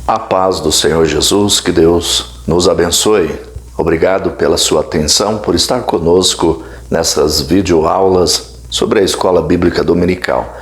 A paz do Senhor Jesus, que Deus nos abençoe. Obrigado pela sua atenção, por estar conosco nessas videoaulas sobre a Escola Bíblica Dominical.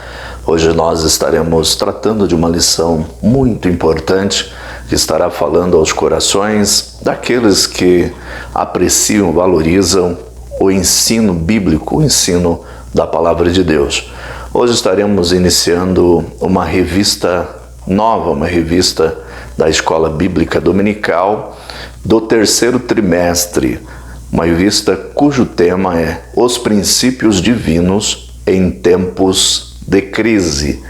Hoje nós estaremos tratando de uma lição muito importante que estará falando aos corações daqueles que apreciam, valorizam o ensino bíblico, o ensino da Palavra de Deus. Hoje estaremos iniciando uma revista nova, uma revista da Escola Bíblica Dominical do terceiro trimestre, uma revista cujo tema é Os Princípios Divinos em Tempos de Crise,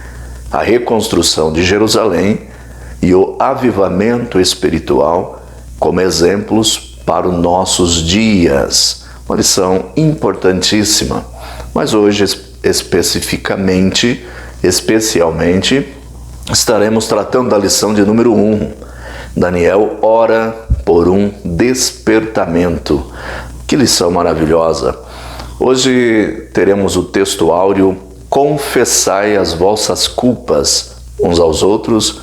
a reconstrução de Jerusalém e o avivamento espiritual como exemplos para os nossos dias. Uma lição importantíssima, mas hoje especialmente, estaremos tratando da lição de número 1. Daniel ora por um despertamento. Que lição maravilhosa! Hoje teremos o texto áureo: confessai as vossas culpas uns aos outros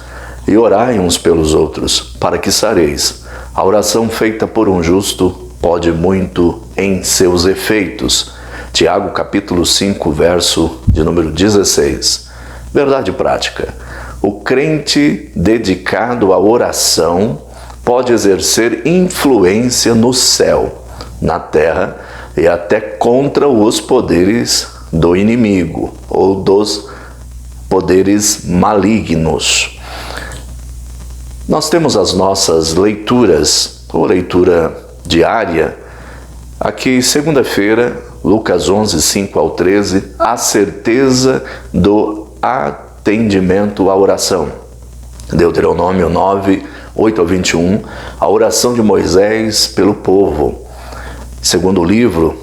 e orai uns pelos outros, para que sareis. A oração feita por um justo pode muito em seus efeitos. Tiago capítulo 5, verso de número 16. Verdade prática. O crente dedicado à oração pode exercer influência no céu, na terra e até contra os poderes do inimigo ou dos poderes malignos. Nós temos as nossas leituras, ou leitura diária. Aqui, segunda-feira, Lucas 11, 5 ao 13, a certeza do atendimento à oração. Deuteronômio 9, 8 ao 21, a oração de Moisés pelo povo. Segundo livro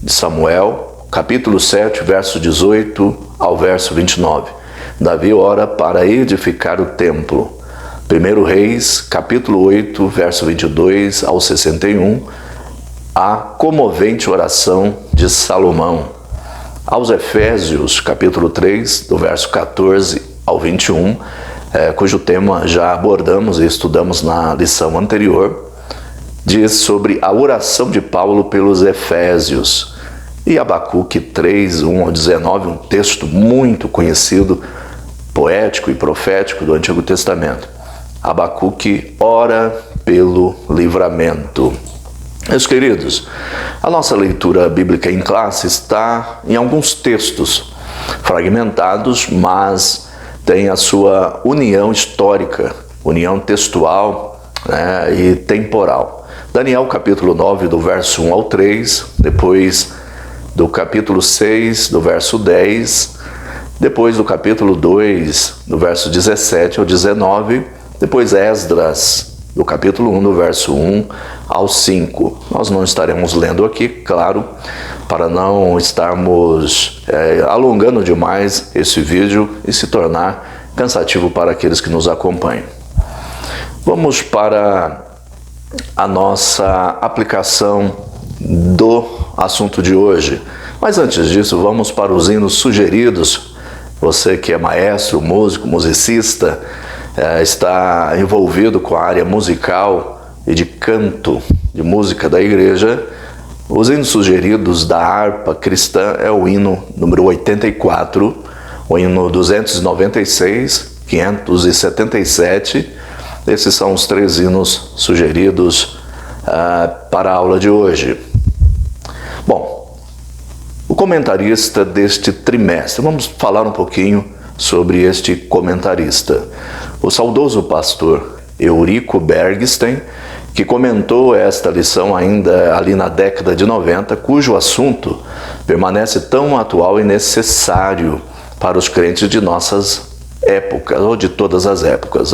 de Samuel, capítulo 7, verso 18 ao verso 29. Davi ora para edificar o templo. 1 Reis, capítulo 8, verso 22 ao 61, a comovente oração de Salomão. Aos Efésios, capítulo 3, do verso 14 ao 21, cujo tema já abordamos e estudamos na lição anterior, diz sobre a oração de Paulo pelos Efésios. E Abacuque 3, 1 ao 19, um texto muito conhecido, poético e profético do Antigo Testamento. Abacuque ora pelo livramento. Meus queridos, a nossa leitura bíblica em classe está em alguns textos fragmentados, mas tem a sua união histórica, união textual, e temporal. Daniel capítulo 9, do verso 1 ao 3, depois do capítulo 6, do verso 10, depois do capítulo 2, do verso 17 ao 19, depois Esdras, do capítulo 1, do verso 1 ao 5. Nós não estaremos lendo aqui, claro, para não estarmos alongando demais esse vídeo e se tornar cansativo para aqueles que nos acompanham. Vamos para a nossa aplicação do assunto de hoje. Mas antes disso, vamos para os hinos sugeridos. Você que é maestro, músico, musicista, está envolvido com a área musical e de canto, de música da igreja, os hinos sugeridos da harpa cristã é o hino número 84, o hino 296, 577. Esses são os 3 hinos sugeridos para a aula de hoje. Bom, o comentarista deste trimestre, vamos falar um pouquinho sobre este comentarista. O saudoso pastor Eurico Bergstein, que comentou esta lição ainda ali na década de 90, cujo assunto permanece tão atual e necessário para os crentes de nossas épocas, ou de todas as épocas,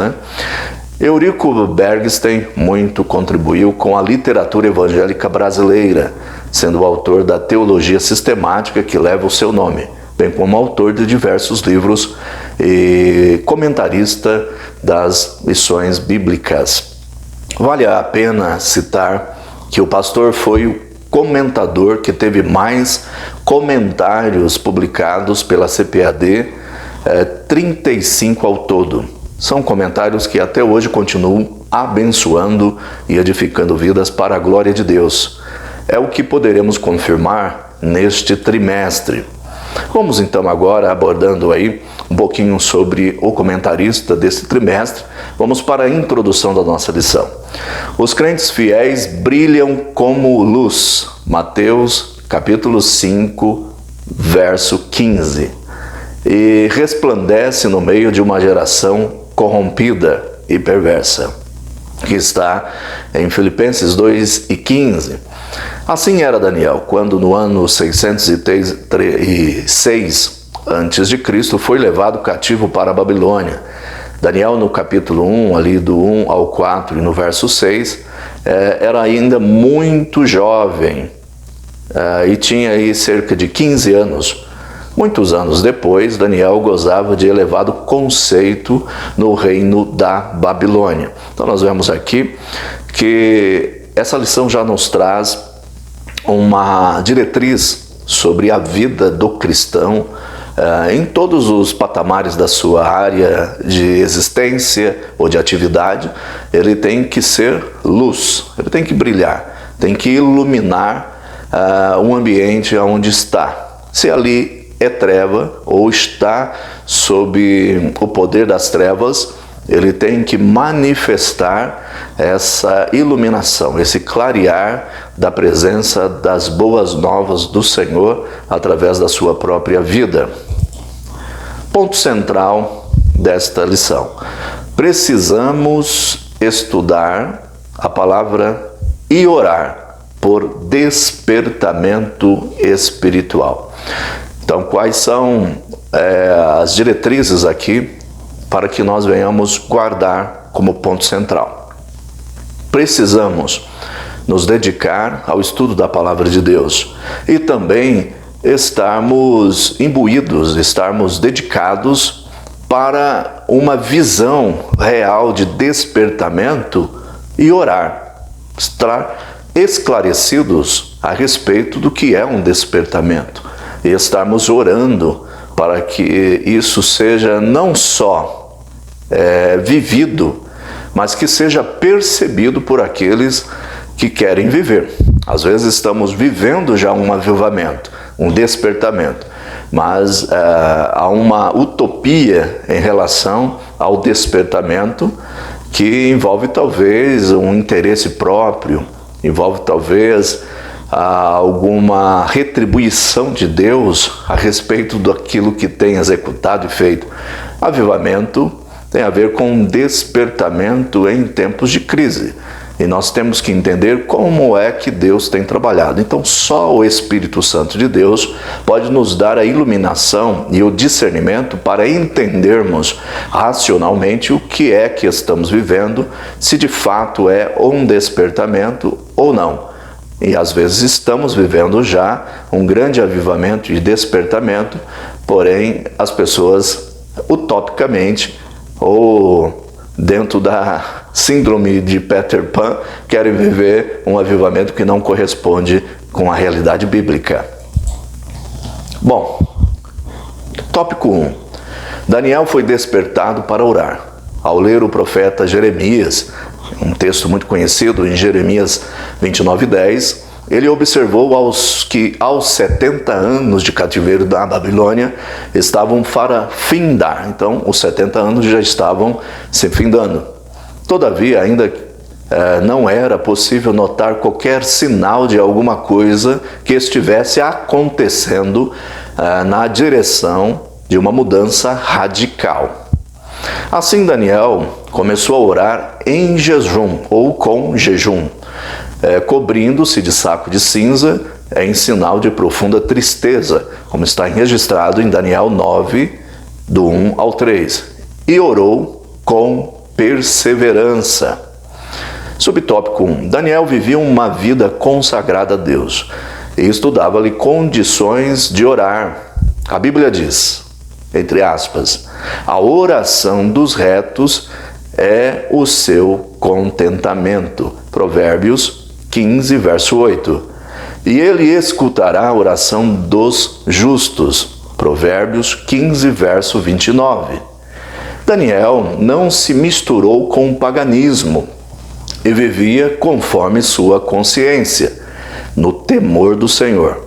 Eurico Bergstein muito contribuiu com a literatura evangélica brasileira, sendo o autor da teologia sistemática que leva o seu nome, bem como autor de diversos livros e comentarista das lições bíblicas. Vale a pena citar que o pastor foi o comentador que teve mais comentários publicados pela CPAD, 35 ao todo. São comentários que até hoje continuam abençoando e edificando vidas para a glória de Deus. É o que poderemos confirmar neste trimestre. Vamos então agora abordando aí um pouquinho sobre o comentarista deste trimestre. Vamos para a introdução da nossa lição. Os crentes fiéis brilham como luz. Mateus capítulo 5, verso 15. E resplandece no meio de uma geração corrompida e perversa, que está em Filipenses 2:15. Assim era Daniel, quando no ano 606 a.C. foi levado cativo para a Babilônia. Daniel, no capítulo 1, ali do 1 ao 4 e no verso 6, era ainda muito jovem e tinha aí cerca de 15 anos. Muitos anos depois, Daniel gozava de elevado conceito no reino da Babilônia. Então nós vemos aqui que essa lição já nos traz uma diretriz sobre a vida do cristão em todos os patamares da sua área de existência ou de atividade. Ele tem que ser luz, ele tem que brilhar, tem que iluminar o ambiente onde está. Se ali é treva ou está sob o poder das trevas, ele tem que manifestar essa iluminação, esse clarear da presença das boas novas do Senhor através da sua própria vida. Ponto central desta lição. Precisamos estudar a palavra e orar por despertamento espiritual. Então, quais são as diretrizes aqui para que nós venhamos guardar como ponto central? Precisamos nos dedicar ao estudo da palavra de Deus e também estarmos imbuídos, estarmos dedicados para uma visão real de despertamento e orar, estar esclarecidos a respeito do que é um despertamento. E estarmos orando para que isso seja não só vivido, mas que seja percebido por aqueles que querem viver. Às vezes estamos vivendo já um avivamento, um despertamento, mas há uma utopia em relação ao despertamento que envolve talvez um interesse próprio, envolve talvez alguma retribuição de Deus a respeito daquilo que tem executado e feito. Avivamento tem a ver com despertamento em tempos de crise. E nós temos que entender como é que Deus tem trabalhado. Então, só o Espírito Santo de Deus pode nos dar a iluminação e o discernimento para entendermos racionalmente o que é que estamos vivendo, se de fato é um despertamento ou não. E às vezes estamos vivendo já um grande avivamento e despertamento, porém as pessoas utopicamente ou dentro da síndrome de Peter Pan querem viver um avivamento que não corresponde com a realidade bíblica. Bom, tópico 1. Daniel foi despertado para orar. Ao ler o profeta Jeremias, um texto muito conhecido em Jeremias 29:10, ele observou que aos 70 anos de cativeiro da Babilônia estavam para findar. Então, os 70 anos já estavam se findando. Todavia, ainda não era possível notar qualquer sinal de alguma coisa que estivesse acontecendo na direção de uma mudança radical. Assim, Daniel começou a orar em jejum ou com jejum, cobrindo-se de saco de cinza em sinal de profunda tristeza, como está registrado em Daniel 9, do 1 ao 3. E orou com perseverança. Subtópico 1. Daniel vivia uma vida consagrada a Deus e estudava-lhe condições de orar. A Bíblia diz, entre aspas, a oração dos retos é o seu contentamento. Provérbios 15, verso 8. E ele escutará a oração dos justos. Provérbios 15, verso 29. Daniel não se misturou com o paganismo e vivia conforme sua consciência, no temor do Senhor.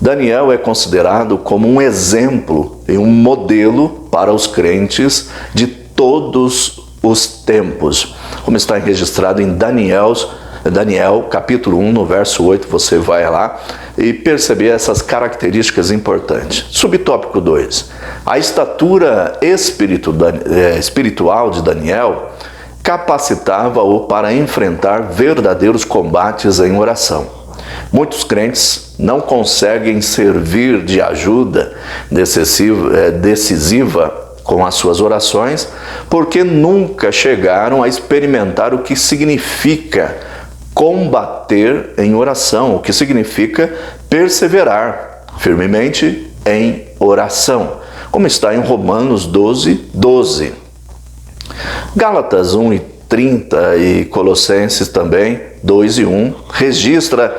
Daniel é considerado como um exemplo e um modelo para os crentes de todos os tempos, como está registrado em Daniel capítulo 1, no verso 8, você vai lá e perceber essas características importantes. Subtópico 2. A estatura espiritual de Daniel capacitava-o para enfrentar verdadeiros combates em oração. Muitos crentes não conseguem servir de ajuda decisiva com as suas orações porque nunca chegaram a experimentar o que significa combater em oração, o que significa perseverar firmemente em oração, como está em Romanos 12:12. Gálatas 1:30 e Colossenses também 2:1 registra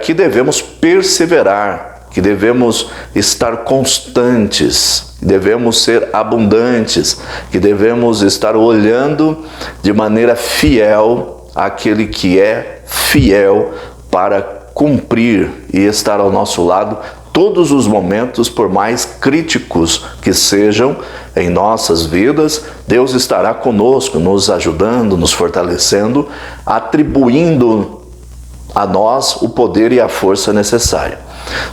que devemos perseverar, que devemos estar constantes, devemos ser abundantes, que devemos estar olhando de maneira fiel àquele que é fiel para cumprir e estar ao nosso lado todos os momentos, por mais críticos que sejam em nossas vidas. Deus estará conosco, nos ajudando, nos fortalecendo, atribuindo a nós o poder e a força necessária.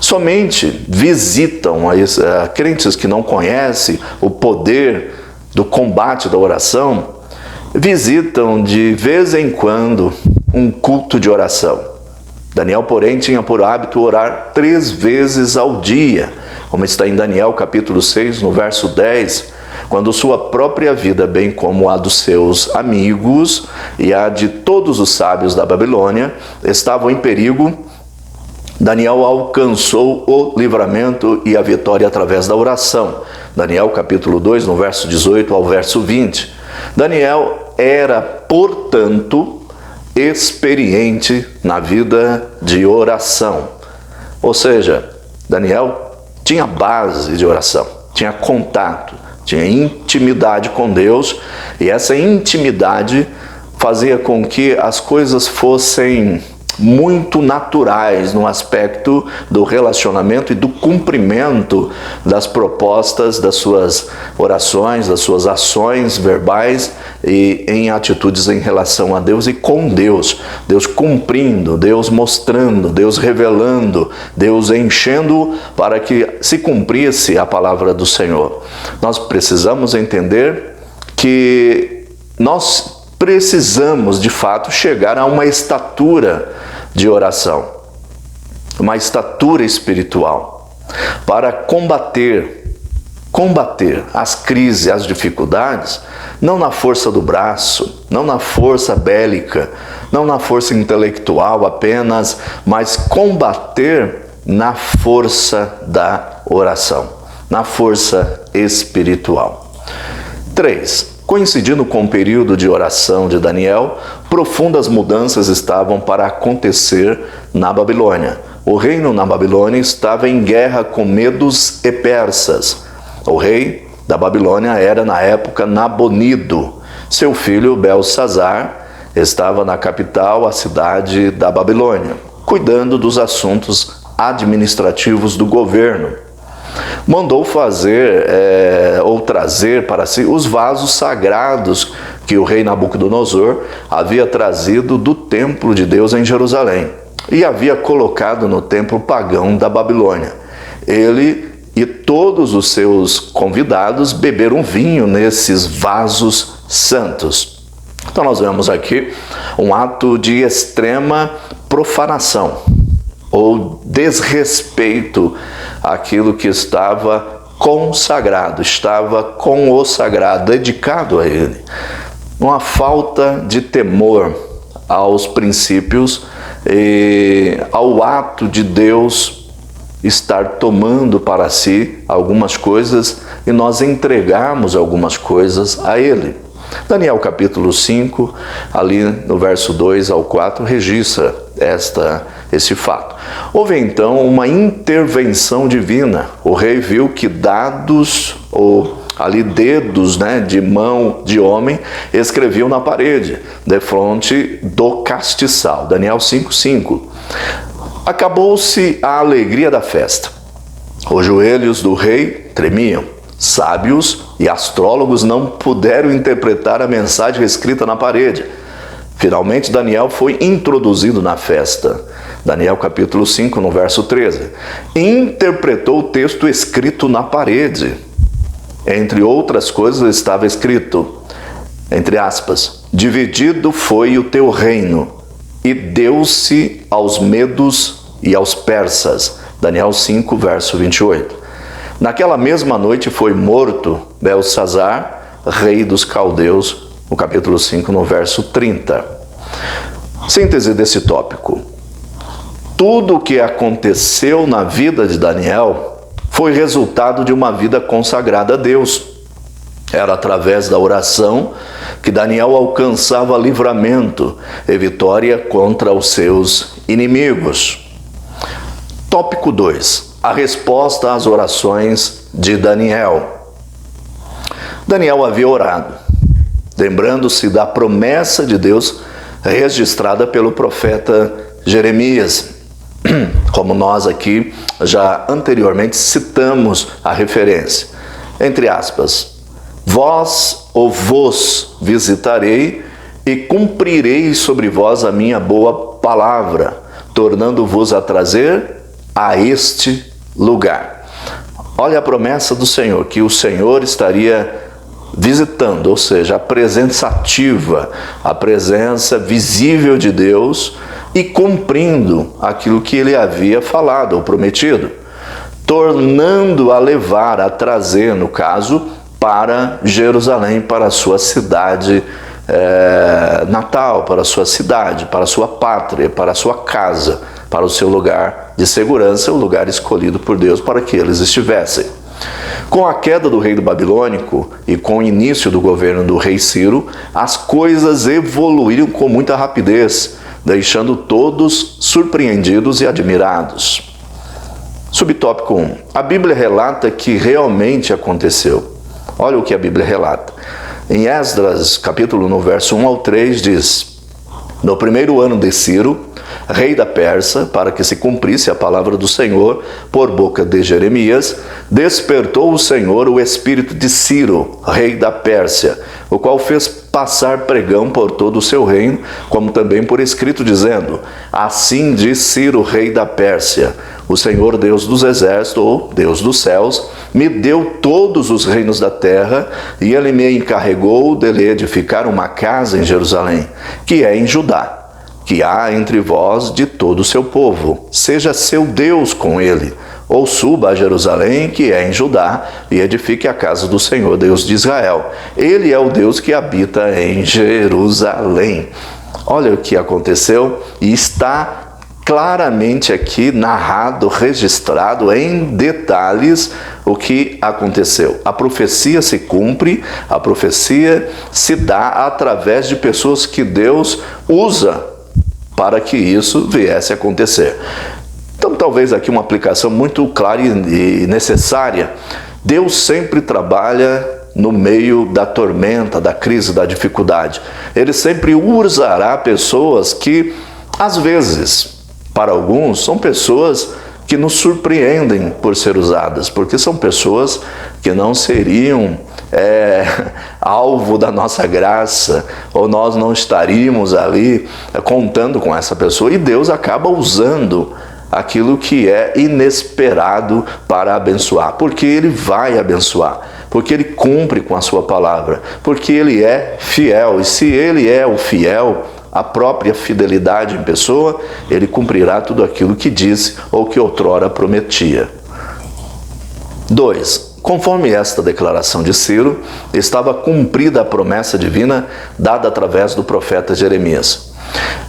Somente visitam crentes que não conhecem o poder do combate da oração, visitam de vez em quando um culto de oração. Daniel, porém, tinha por hábito orar 3 vezes ao dia, como está em Daniel capítulo 6, no verso 10, quando sua própria vida, bem como a dos seus amigos e a de todos os sábios da Babilônia, estavam em perigo, Daniel alcançou o livramento e a vitória através da oração. Daniel capítulo 2, no verso 18 ao verso 20. Daniel era, portanto, experiente na vida de oração. Ou seja, Daniel tinha base de oração, tinha contato, tinha intimidade com Deus, e essa intimidade fazia com que as coisas fossem muito naturais no aspecto do relacionamento e do cumprimento das propostas, das suas orações, das suas ações verbais e em atitudes em relação a Deus e com Deus. Deus cumprindo, Deus mostrando, Deus revelando, Deus enchendo para que se cumprisse a palavra do Senhor. Nós precisamos entender que nós precisamos de fato chegar a uma estatura de oração, uma estatura espiritual, para combater as crises, as dificuldades, não na força do braço, não na força bélica, não na força intelectual apenas, mas combater na força da oração, na força espiritual. 3. Coincidindo com o período de oração de Daniel, profundas mudanças estavam para acontecer na Babilônia. O reino na Babilônia estava em guerra com medos e persas. O rei da Babilônia era, na época, Nabonido. Seu filho, Belsazar, estava na capital, a cidade da Babilônia, cuidando dos assuntos administrativos do governo. Mandou fazer ou trazer para si os vasos sagrados que o rei Nabucodonosor havia trazido do templo de Deus em Jerusalém e havia colocado no templo pagão da Babilônia. Ele e todos os seus convidados beberam vinho nesses vasos santos. Então nós vemos aqui um ato de extrema profanação ou desrespeito àquilo que estava consagrado, estava com o sagrado, dedicado a ele. Uma falta de temor aos princípios e ao ato de Deus estar tomando para si algumas coisas e nós entregarmos algumas coisas a ele. Daniel capítulo 5, ali no verso 2 ao 4, registra esse fato. Houve então uma intervenção divina. O rei viu que dados ou ali dedos, né, de mão de homem, escreviam na parede, defronte do castiçal. Daniel 5:5. Acabou-se a alegria da festa. Os joelhos do rei tremiam. Sábios e astrólogos não puderam interpretar a mensagem escrita na parede. Finalmente, Daniel foi introduzido na festa. Daniel capítulo 5, no verso 13. Interpretou o texto escrito na parede. Entre outras coisas estava escrito, entre aspas, dividido foi o teu reino, e deu-se aos medos e aos persas. Daniel 5, verso 28. Naquela mesma noite foi morto Belsazar, rei dos caldeus, no capítulo 5, no verso 30. Síntese desse tópico. Tudo o que aconteceu na vida de Daniel foi resultado de uma vida consagrada a Deus. Era através da oração que Daniel alcançava livramento e vitória contra os seus inimigos. Tópico 2. A resposta às orações de Daniel. Daniel havia orado, lembrando-se da promessa de Deus registrada pelo profeta Jeremias, como nós aqui já anteriormente citamos a referência. Entre aspas, vós ou vos visitarei e cumprirei sobre vós a minha boa palavra, tornando-vos a trazer a este lugar. Olha a promessa do Senhor, que o Senhor estaria visitando, ou seja, a presença ativa, a presença visível de Deus e cumprindo aquilo que ele havia falado ou prometido, tornando a levar, a trazer, no caso, para Jerusalém, para a sua cidade natal, para a sua cidade, para a sua pátria, para a sua casa, para o seu lugar de segurança, o lugar escolhido por Deus para que eles estivessem. Com a queda do reino babilônico e com o início do governo do rei Ciro, as coisas evoluíram com muita rapidez, deixando todos surpreendidos e admirados. Subtópico 1. A Bíblia relata que realmente aconteceu. Olha o que a Bíblia relata. Em Esdras, capítulo 1, verso 1 ao 3, diz: no primeiro ano de Ciro, rei da Pérsia, para que se cumprisse a palavra do Senhor por boca de Jeremias, despertou o Senhor o espírito de Ciro, rei da Pérsia, o qual fez passar pregão por todo o seu reino, como também por escrito, dizendo: assim diz Ciro, rei da Pérsia, o Senhor Deus dos exércitos, ou Deus dos céus, me deu todos os reinos da terra, e ele me encarregou de lhe edificar uma casa em Jerusalém, que é em Judá, que há entre vós de todo o seu povo, seja seu Deus com ele, ou suba a Jerusalém, que é em Judá, e edifique a casa do Senhor, Deus de Israel. Ele é o Deus que habita em Jerusalém. Olha o que aconteceu, e está claramente aqui narrado, registrado em detalhes o que aconteceu. A profecia se cumpre, a profecia se dá através de pessoas que Deus usa para que isso viesse a acontecer. Então, talvez aqui uma aplicação muito clara e necessária. Deus sempre trabalha no meio da tormenta, da crise, da dificuldade. Ele sempre usará pessoas que, às vezes, para alguns, são pessoas que nos surpreendem por ser usadas, porque são pessoas que não seriam alvo da nossa graça, ou nós não estaríamos ali contando com essa pessoa, e Deus acaba usando aquilo que é inesperado para abençoar, porque Ele vai abençoar, porque Ele cumpre com a sua palavra, porque Ele é fiel, e se Ele é o fiel, a própria fidelidade em pessoa, Ele cumprirá tudo aquilo que disse ou que outrora prometia. 2. Conforme esta declaração de Ciro, estava cumprida a promessa divina dada através do profeta Jeremias.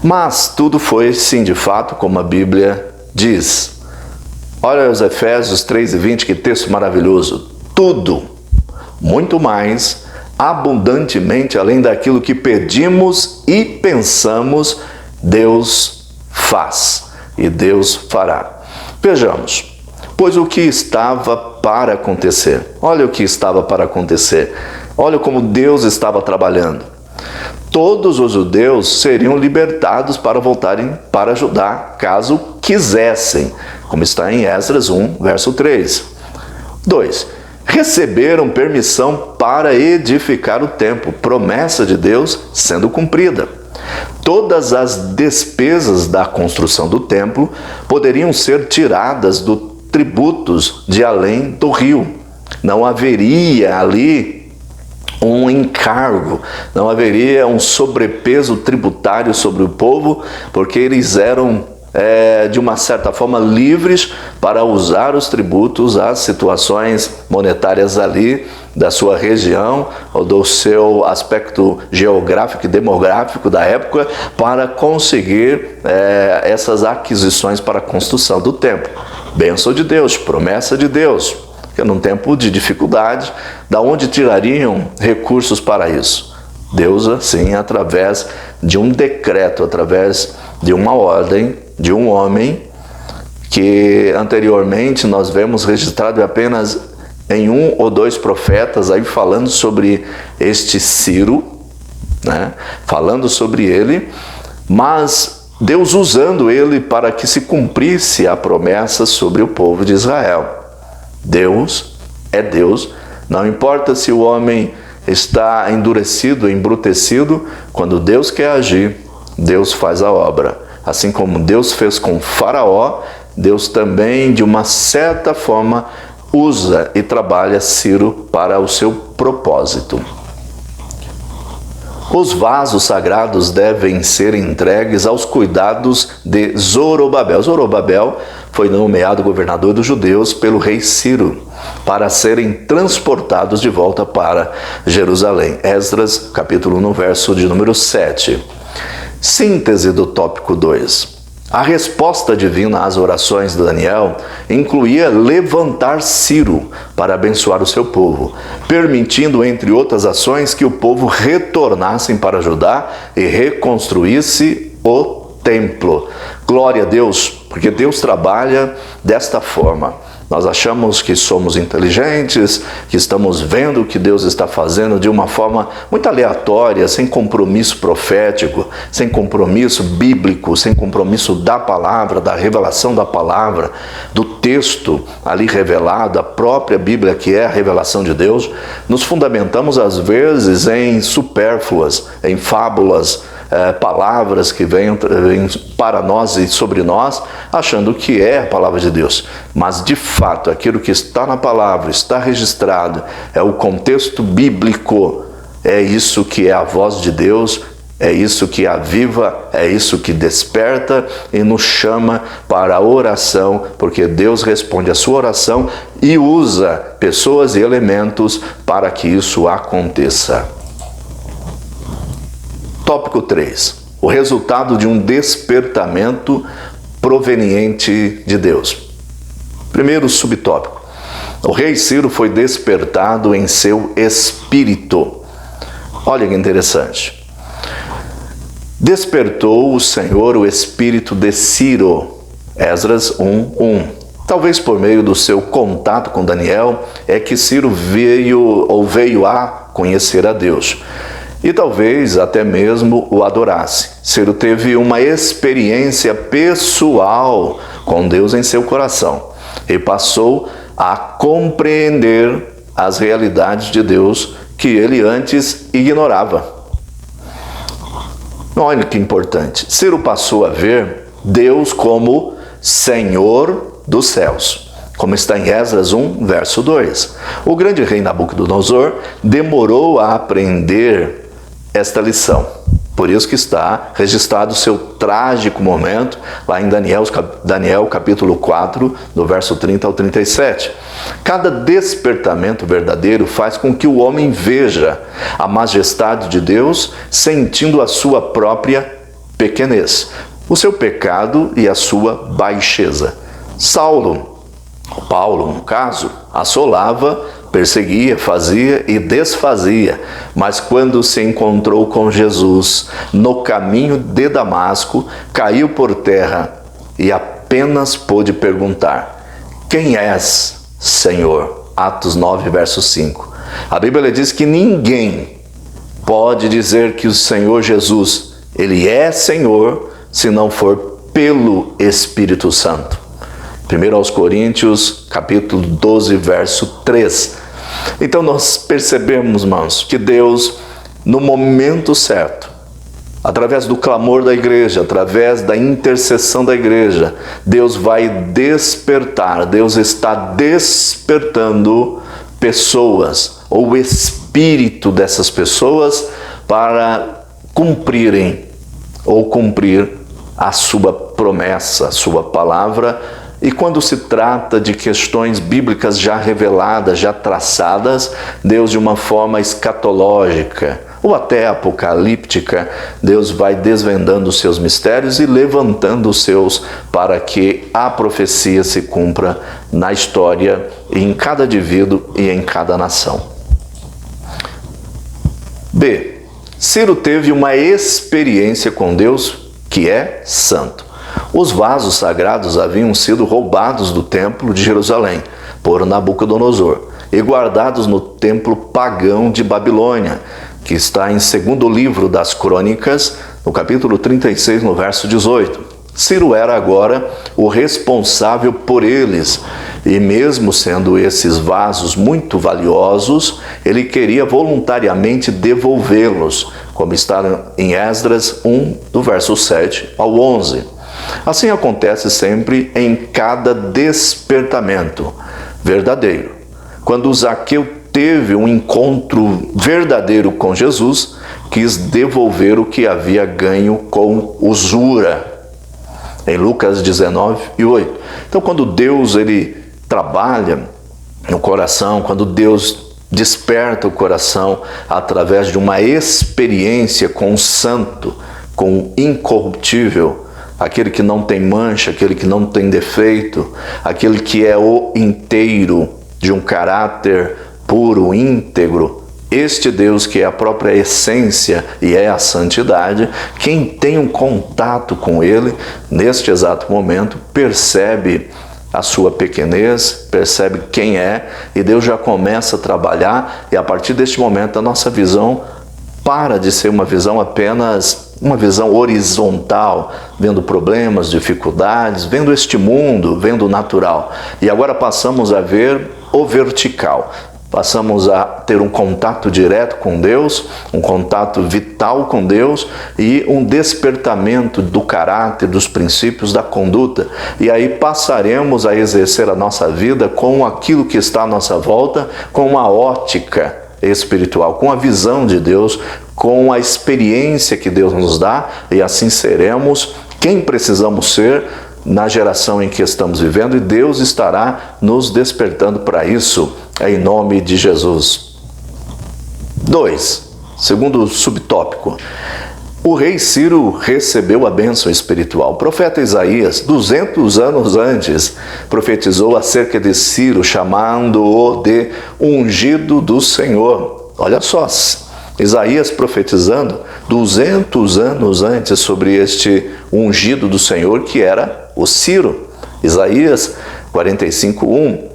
Mas tudo foi, sim, de fato, como a Bíblia diz. Olha os Efésios 3:20, que texto maravilhoso. Tudo, muito mais, abundantemente, além daquilo que pedimos e pensamos, Deus faz e Deus fará. Vejamos, pois o que estava para acontecer. Olha o que estava para acontecer. Olha como Deus estava trabalhando. Todos os judeus seriam libertados para voltarem para Judá, caso quisessem, como está em Esdras 1, verso 3. 2. Receberam permissão para edificar o templo, promessa de Deus sendo cumprida. Todas as despesas da construção do templo poderiam ser tiradas dos tributos de além do rio. Não haveria ali um encargo, não haveria um sobrepeso tributário sobre o povo, porque eles eram, de uma certa forma, livres para usar os tributos às situações monetárias ali da sua região ou do seu aspecto geográfico e demográfico da época para conseguir essas aquisições para a construção do templo. Bênção de Deus, promessa de Deus. Porque num tempo de dificuldade, da onde tirariam recursos para isso? Deus, assim, através de um decreto, através de uma ordem de um homem que anteriormente nós vemos registrado apenas em 1 ou 2 profetas aí falando sobre este Ciro, né? Falando sobre ele, mas Deus usando ele para que se cumprisse a promessa sobre o povo de Israel. Deus é Deus, não importa se o homem está endurecido, embrutecido, quando Deus quer agir, Deus faz a obra. Assim como Deus fez com Faraó, Deus também, de uma certa forma, usa e trabalha Ciro para o seu propósito. Os vasos sagrados devem ser entregues aos cuidados de Zorobabel. Zorobabel foi nomeado governador dos judeus pelo rei Ciro para serem transportados de volta para Jerusalém. Esdras, capítulo 1, verso de número 7. Síntese do tópico 2. A resposta divina às orações de Daniel incluía levantar Ciro para abençoar o seu povo, permitindo, entre outras ações, que o povo retornassem para Judá e reconstruísse o templo. Glória a Deus, porque Deus trabalha desta forma. Nós achamos que somos inteligentes, que estamos vendo o que Deus está fazendo de uma forma muito aleatória, sem compromisso profético, sem compromisso bíblico, sem compromisso da palavra, da revelação da palavra, do texto ali revelado, a própria Bíblia que é a revelação de Deus. Nos fundamentamos às vezes em supérfluas, em fábulas, palavras que vêm para nós e sobre nós, achando que é a palavra de Deus. Mas, de fato, aquilo que está na palavra, está registrado, é o contexto bíblico, é isso que é a voz de Deus, é isso que aviva, é isso que desperta e nos chama para a oração, porque Deus responde a sua oração e usa pessoas e elementos para que isso aconteça. Tópico 3. O resultado de um despertamento proveniente de Deus. Primeiro subtópico. O rei Ciro foi despertado em seu espírito. Olha que interessante. Despertou o Senhor o espírito de Ciro. Esdras 1:1. Talvez por meio do seu contato com Daniel é que Ciro veio a conhecer a Deus. E talvez até mesmo o adorasse. Ciro teve uma experiência pessoal com Deus em seu coração e passou a compreender as realidades de Deus que ele antes ignorava. Olha que importante. Ciro passou a ver Deus como Senhor dos céus, como está em Esdras 1, verso 2. O grande rei Nabucodonosor demorou a aprender esta lição. Por isso que está registrado o seu trágico momento lá em Daniel capítulo 4, do verso 30 ao 37. Cada despertamento verdadeiro faz com que o homem veja a majestade de Deus, sentindo a sua própria pequenez, o seu pecado e a sua baixeza. Paulo, no caso, assolava, perseguia, fazia e desfazia, mas quando se encontrou com Jesus no caminho de Damasco, caiu por terra e apenas pôde perguntar: quem és, Senhor. Atos 9, verso 5. A Bíblia diz que ninguém pode dizer que o Senhor Jesus, Ele é Senhor, se não for pelo Espírito Santo. 1 aos Coríntios, capítulo 12, verso 3. Então nós percebemos, irmãos, que Deus, no momento certo, através do clamor da igreja, através da intercessão da igreja, Deus vai despertar, Deus está despertando pessoas, ou o espírito dessas pessoas, para cumprir a sua promessa, a sua palavra. E quando se trata de questões bíblicas já reveladas, já traçadas, Deus, de uma forma escatológica ou até apocalíptica, Deus vai desvendando os seus mistérios e levantando os seus para que a profecia se cumpra na história, em cada indivíduo e em cada nação. B. Ciro teve uma experiência com Deus que é santo. Os vasos sagrados haviam sido roubados do templo de Jerusalém por Nabucodonosor e guardados no templo pagão de Babilônia, que está em 2º livro das Crônicas, no capítulo 36, no verso 18. Ciro era agora o responsável por eles, e mesmo sendo esses vasos muito valiosos, ele queria voluntariamente devolvê-los, como está em Esdras 1, do verso 7 ao 11. Assim acontece sempre em cada despertamento verdadeiro. Quando Zaqueu teve um encontro verdadeiro com Jesus, quis devolver o que havia ganho com usura. Em Lucas 19 e 8. Então, quando Deus ele trabalha no coração, quando Deus desperta o coração através de uma experiência com o santo, com o incorruptível, aquele que não tem mancha, aquele que não tem defeito, aquele que é o inteiro, de um caráter puro, íntegro, este Deus que é a própria essência e é a santidade, quem tem um contato com Ele, neste exato momento, percebe a sua pequenez, percebe quem é, e Deus já começa a trabalhar, e a partir deste momento a nossa visão para de ser uma visão apenas uma visão horizontal, vendo problemas, dificuldades, vendo este mundo, vendo o natural. E agora passamos a ver o vertical. Passamos a ter um contato direto com Deus, um contato vital com Deus e um despertamento do caráter, dos princípios, da conduta. E aí passaremos a exercer a nossa vida com aquilo que está à nossa volta, com uma ótica espiritual, com a visão de Deus, com a experiência que Deus nos dá, e assim seremos quem precisamos ser na geração em que estamos vivendo, e Deus estará nos despertando para isso, em nome de Jesus. 2. Segundo subtópico. O rei Ciro recebeu a bênção espiritual. O profeta Isaías, 200 anos antes, profetizou acerca de Ciro, chamando-o de ungido do Senhor. Olha só, Isaías profetizando 200 anos antes sobre este ungido do Senhor, que era o Ciro. Isaías 45:1.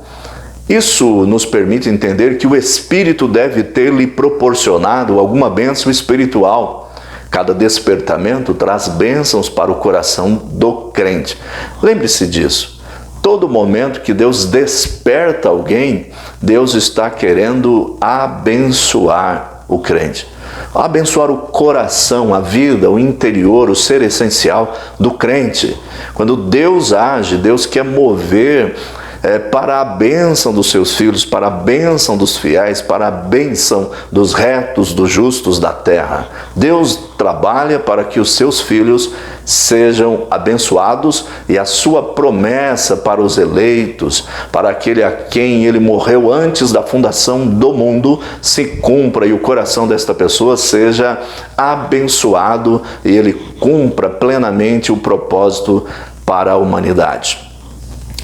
Isso nos permite entender que o Espírito deve ter lhe proporcionado alguma bênção espiritual. Cada despertamento traz bênçãos para o coração do crente. Lembre-se disso. Todo momento que Deus desperta alguém, Deus está querendo abençoar o crente. Abençoar o coração, a vida, o interior, o ser essencial do crente. Quando Deus age, Deus quer mover para a bênção dos seus filhos, para a bênção dos fiéis, para a bênção dos retos, dos justos da terra. Deus trabalha para que os seus filhos sejam abençoados, e a sua promessa para os eleitos, para aquele a quem ele morreu antes da fundação do mundo, se cumpra, e o coração desta pessoa seja abençoado e ele cumpra plenamente o propósito para a humanidade.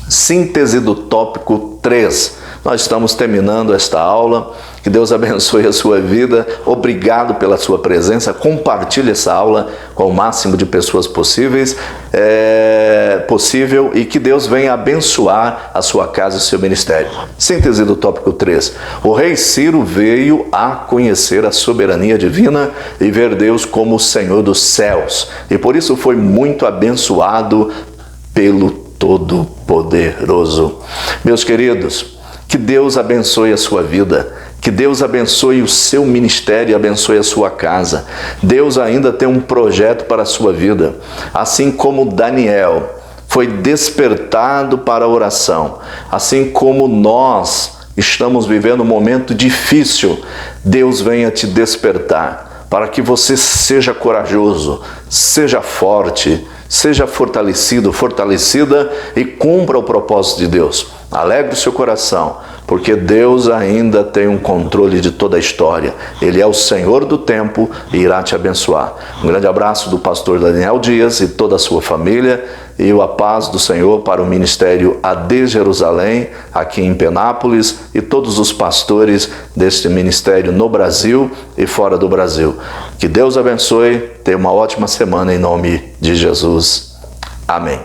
Síntese do tópico 3 Nós estamos terminando esta aula. Que Deus abençoe a sua vida. Obrigado pela sua presença. Compartilhe essa aula com o máximo de pessoas possível e que Deus venha abençoar a sua casa e o seu ministério. Síntese do tópico 3. O rei Ciro veio a conhecer a soberania divina e ver Deus como o Senhor dos céus. E por isso foi muito abençoado pelo Todo-Poderoso. Meus queridos, que Deus abençoe a sua vida. Que Deus abençoe o seu ministério e abençoe a sua casa. Deus ainda tem um projeto para a sua vida. Assim como Daniel foi despertado para a oração, assim como nós estamos vivendo um momento difícil, Deus venha te despertar para que você seja corajoso, seja forte, seja fortalecido, fortalecida e cumpra o propósito de Deus. Alegre o seu coração, porque Deus ainda tem um controle de toda a história. Ele é o Senhor do tempo e irá te abençoar. Um grande abraço do pastor Daniel Dias e toda a sua família, e a paz do Senhor para o Ministério AD Jerusalém, aqui em Penápolis, e todos os pastores deste ministério no Brasil e fora do Brasil. Que Deus abençoe, tenha uma ótima semana em nome de Jesus. Amém.